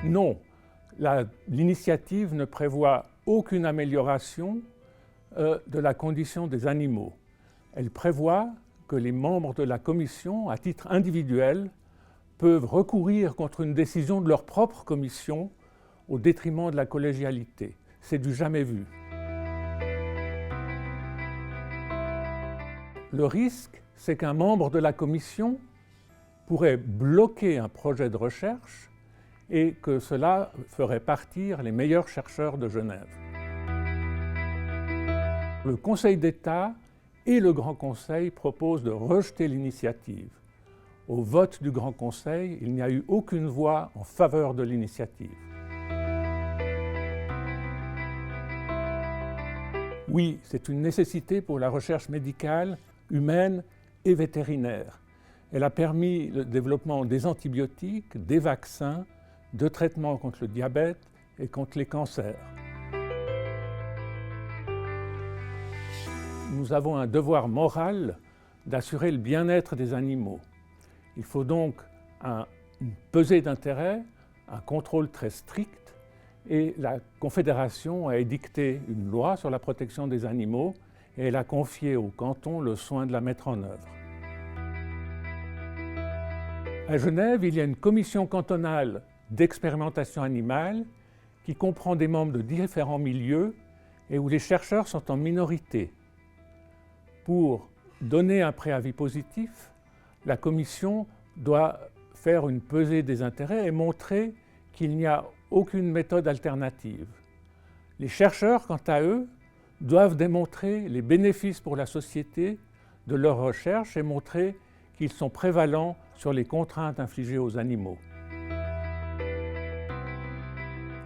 Non, l'initiative ne prévoit aucune amélioration de la condition des animaux. Elle prévoit que les membres de la commission, à titre individuel, peuvent recourir contre une décision de leur propre commission au détriment de la collégialité. C'est du jamais vu. Le risque, c'est qu'un membre de la commission pourrait bloquer un projet de recherche et que cela ferait partir les meilleurs chercheurs de Genève. Le Conseil d'État et le Grand Conseil proposent de rejeter l'initiative. Au vote du Grand Conseil, il n'y a eu aucune voix en faveur de l'initiative. Oui, c'est une nécessité pour la recherche médicale, humaine et vétérinaire. Elle a permis le développement des antibiotiques, des vaccins, de traitements contre le diabète et contre les cancers. Nous avons un devoir moral d'assurer le bien-être des animaux. Il faut donc une pesée d'intérêts, un contrôle très strict, et la Confédération a édicté une loi sur la protection des animaux et elle a confié au canton le soin de la mettre en œuvre. À Genève, il y a une commission cantonale d'expérimentation animale qui comprend des membres de différents milieux et où les chercheurs sont en minorité. Pour donner un préavis positif, la commission doit faire une pesée des intérêts et montrer qu'il n'y a aucune méthode alternative. Les chercheurs, quant à eux, doivent démontrer les bénéfices pour la société de leurs recherches et montrer qu'ils sont prévalents sur les contraintes infligées aux animaux.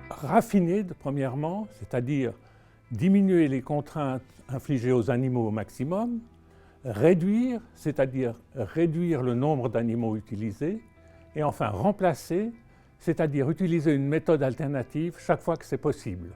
Raffiner, premièrement, c'est-à-dire diminuer les contraintes infligées aux animaux au maximum, réduire, c'est-à-dire réduire le nombre d'animaux utilisés, et enfin remplacer, c'est-à-dire utiliser une méthode alternative chaque fois que c'est possible.